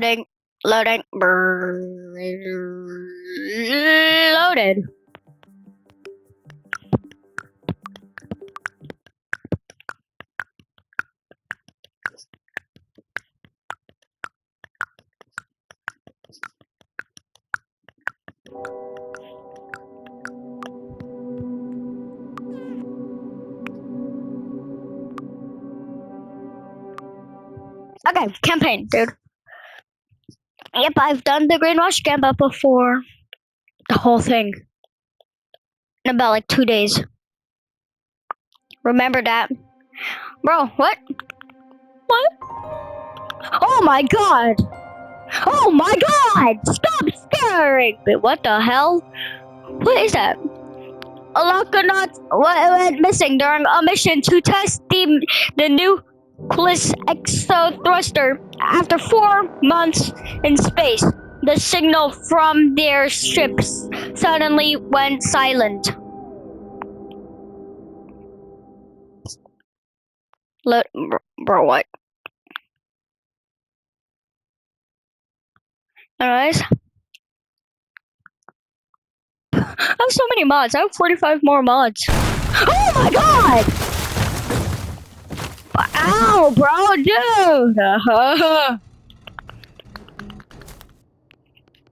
Loading, loading, loaded. Okay, campaign, dude. Yep, I've done the greenwash gambit before. The whole thing. In about like 2 days. Remember that? Bro, what? What? Oh my god! Oh my god! Stop scaring me! What the hell? What is that? A Loconaut went missing during a mission to test the nucleus exo thruster. After 4 months in space, the signal from their ships suddenly went silent. Bro, what? Anyways, I have so many mods. I have 45 more mods. Oh my god! Ow, bro, dude!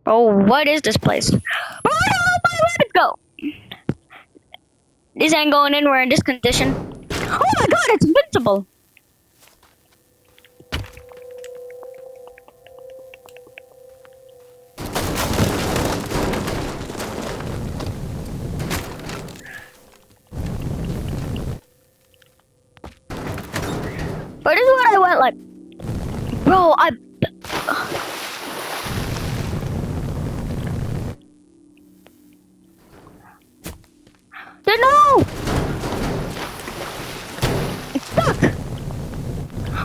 Oh, what is this place? Oh, let it go! This ain't going anywhere in this condition. Oh my god, it's invincible! But this is what I went like. Bro, no! It's stuck!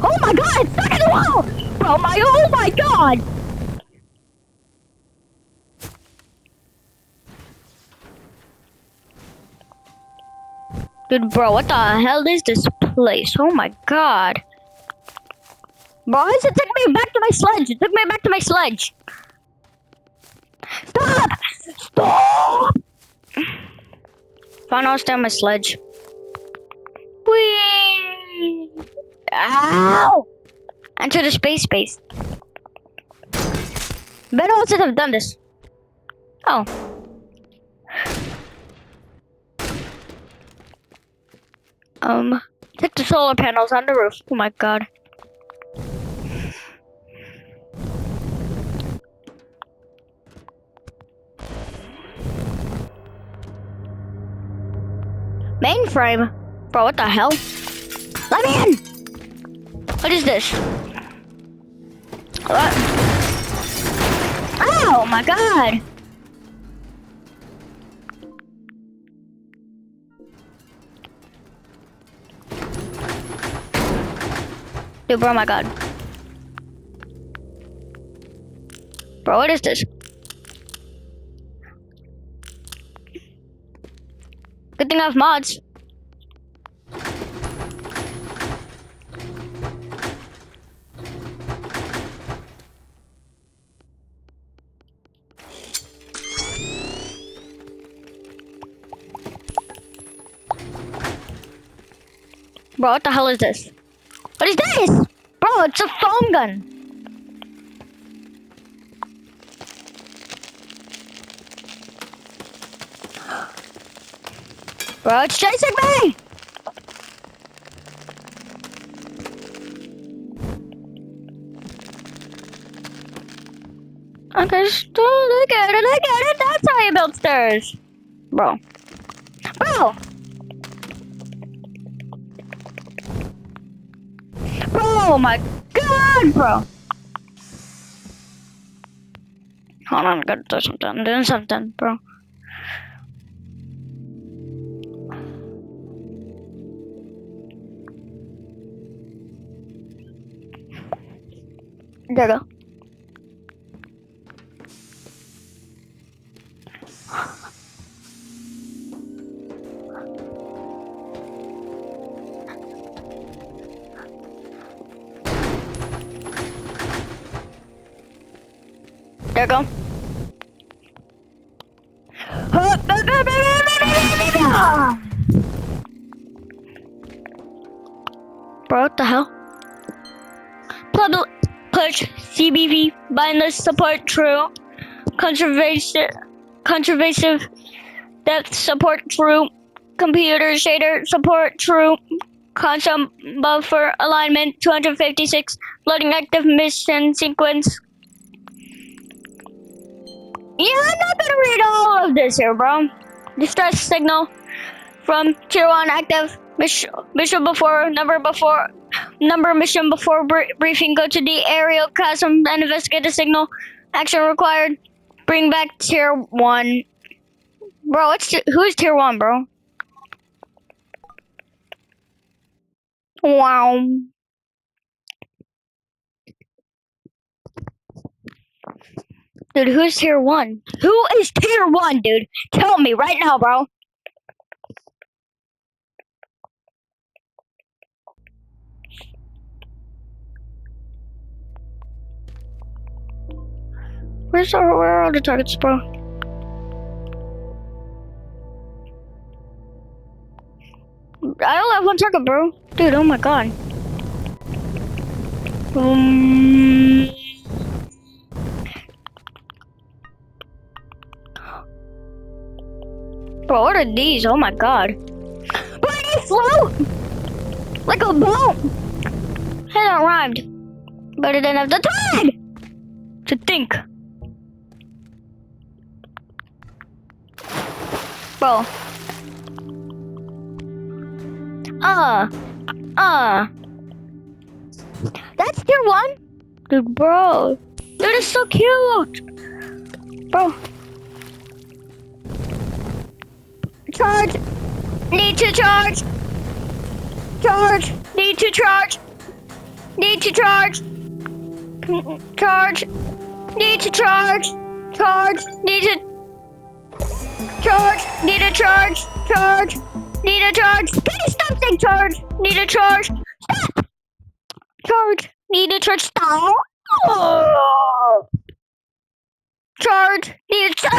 Oh my god, it's stuck in the wall! Bro, oh my god! Dude, bro, what the hell is this place? Oh my god. Bro, it took me back to my sledge. It took me back to my sledge. Stop! Stop! Fine, I'll stay on my sledge. Whee! Ow! Enter the space. Better else have done this. Oh. Take the solar panels on the roof. Oh my god. Mainframe? Bro, what the hell? Let me in! What is this? What? Oh my god! Dude, bro, oh my god. Bro, what is this? Good thing I have mods. Bro, what the hell is this? What is this? Bro, it's a foam gun. Bro, it's chasing me! Okay, still look at it. That's how you build stairs. Bro. Bro! Oh my god, bro! Hold on, I gotta do something. I'm doing something, bro. There you go. There we go. Bro, what the hell? Public push CBV bindless support true. Conservative depth support true. Computer shader support true. Console buffer alignment 256. Loading active mission sequence. Yeah, I'm not gonna read all of this here, bro. Distress signal from Tier 1 active. Mission before, number mission before briefing. Go to the aerial chasm and investigate the signal. Action required. Bring back Tier 1. Bro, who's Tier 1, bro? Wow. Dude, who's Tier 1? Who is Tier 1, dude? Tell me right now, bro. Where are all the targets, bro? I only have one target, bro. Dude, oh my god. Bro, what are these? Oh my god. Bro, they float! Like a boat! Hey, that rhymed. But I didn't have the time to think. Bro. That's Tier 1? Dude, bro. Dude, it's so cute. Bro. Charge. Need to charge. Charge. Need to charge. Need to charge. Charge. Need to charge. Charge. Need to charge. Need to charge. Charge. Need to charge. Can you stop saying charge? Need to charge. Stop. Charge. Need to charge. Stop. Oh. Charge. Need to charge.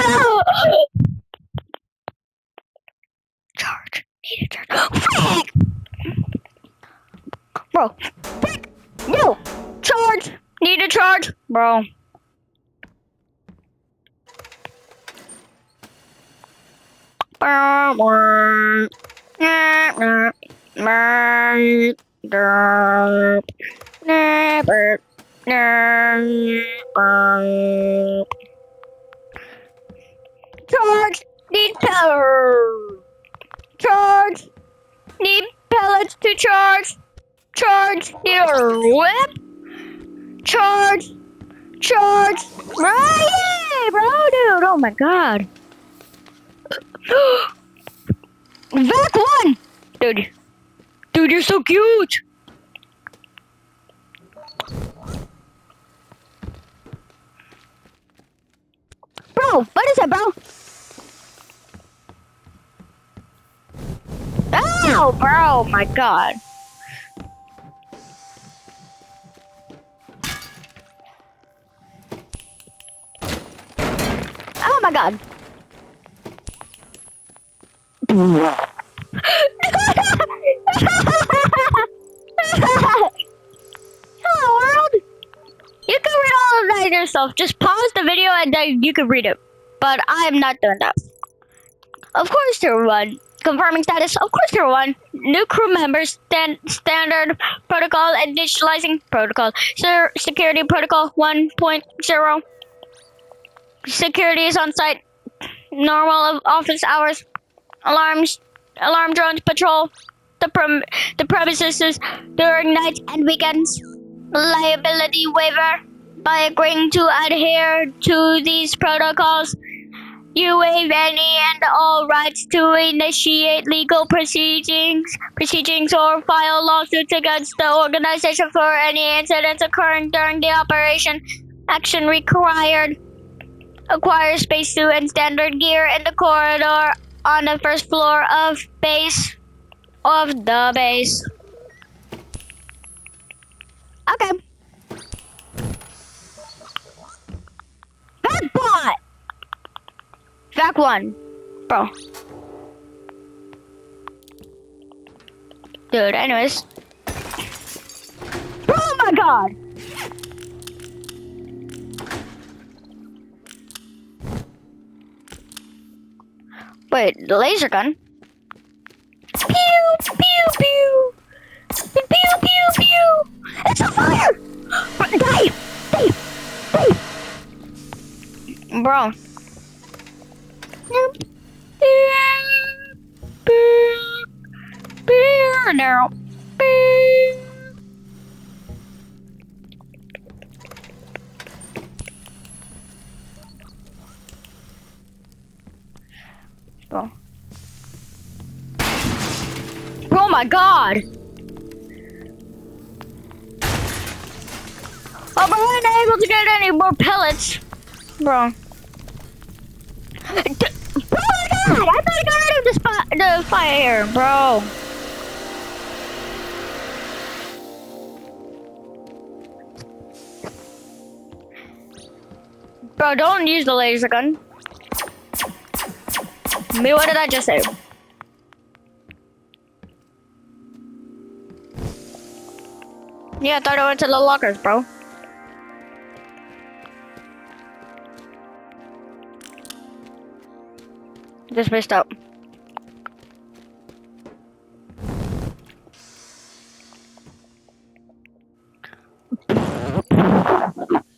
Charge. Need to charge. Frick. Bro. Frick. No. Charge. Need to charge. Bro. Charge. Need power. Charge. Need pellets to charge. Charge. Need a whip. Charge. Charge. Right, bro, dude. Oh my god. Vac 1! Dude. Dude, you're so cute! Bro, what is it, bro? Oh, bro, my god. Oh my god. Hello world! You can read all of that yourself. Just pause the video and then you can read it. But I am not doing that. Of course, Tier 1. Confirming status. Of course, Tier 1. New crew members. Standard protocol. Initializing protocol. Security protocol 1.0. Security is on site. Normal office hours. Alarm drones patrol the premises during nights and weekends. Liability waiver. By agreeing to adhere to these protocols, you waive any and all rights to initiate legal proceedings or file lawsuits against the organization for any incidents occurring during the operation. Action required. Acquire spacesuit and standard gear in the corridor on the first floor of the base. Okay. back one. Bro. Dude, anyways. Oh my god! Wait, the laser gun? Pew, pew, pew! Pew, pew, pew! It's on fire! Die! Die! Die! Bro. Now. Oh. Oh my god! Oh, but we're not able to get any more pellets. Bro. Oh my god! I thought I got rid of the fire, bro. Bro, don't use the laser gun. What did I just say? Yeah, I thought I went to the lockers, bro. Just missed out.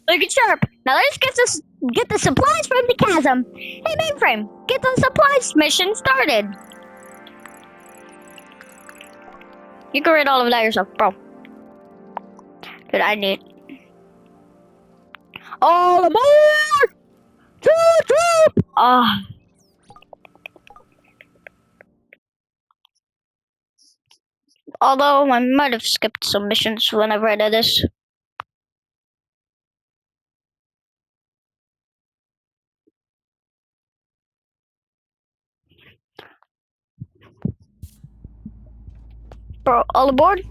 Look at sharp. Now let's get the supplies from the chasm. Hey, mainframe, get the supplies mission started. You can read all of that yourself, bro. Dude, I need all aboard! Troop! Although I might have skipped some missions whenever I did this. Bro, all aboard?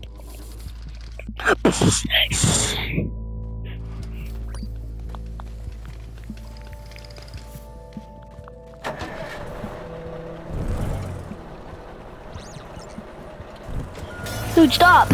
Dude, stop!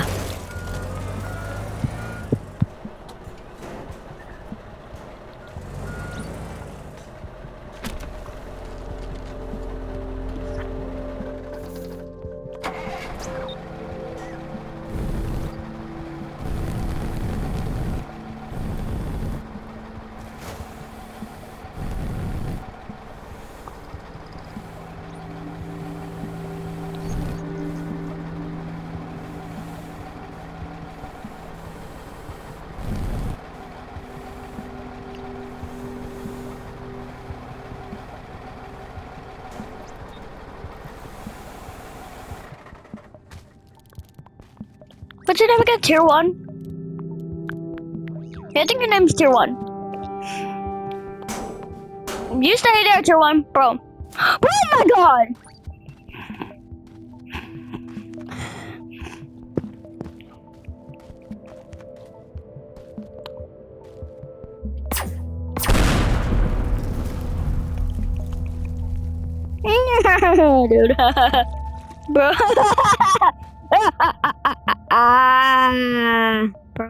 But you never get tier 1? Yeah, I think your name's tier 1. You stay there, tier 1, bro. Oh my god! Dude. Bro. Bro.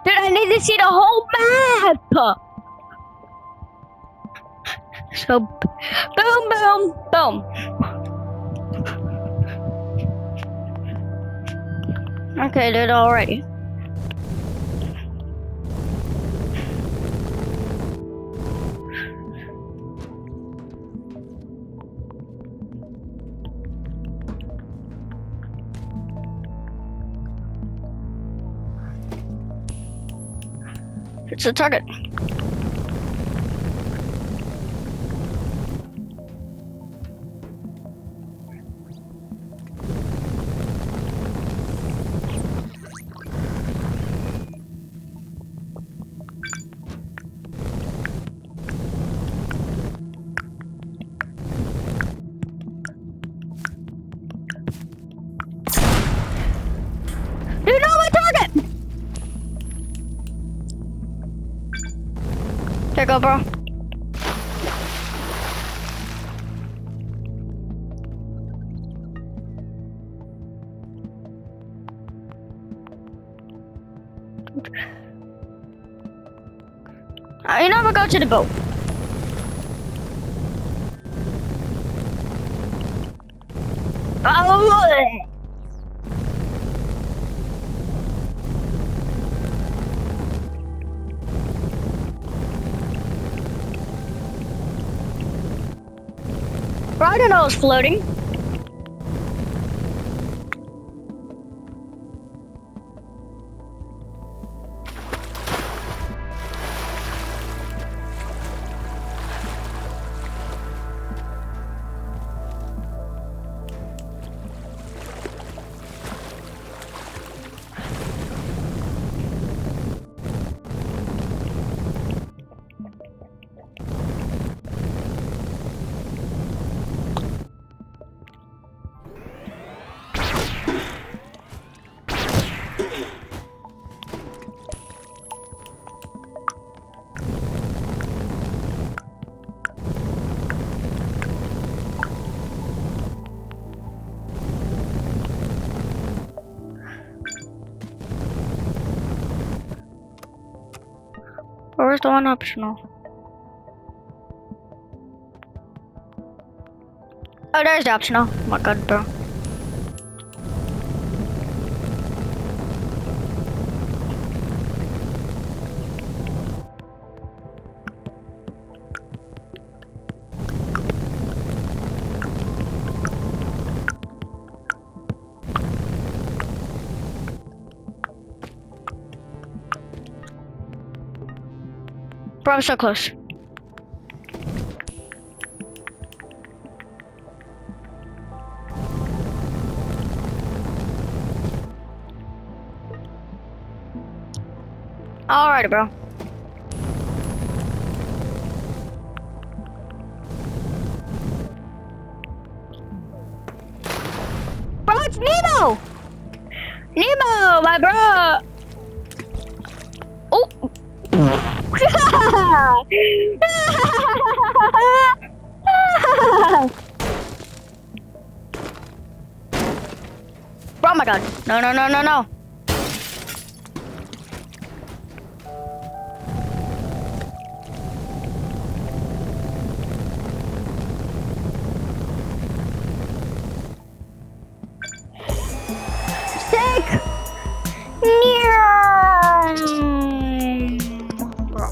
Dude, I need to see the whole map. So, boom, boom, boom. Okay, dude, already. It's a target. There you go, bro. You never go to the boat. Oh! Bro, I don't know, it's floating. Where's the one optional? Oh, there's the optional. Oh my god, bro. Bro, I'm so close. Alrighty, bro. Bro, it's Nemo! Nemo, my bro! Oh! Bro, oh my god. No, no, no, no, no. Sick! Bro.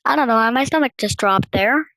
I don't know why my stomach just dropped there.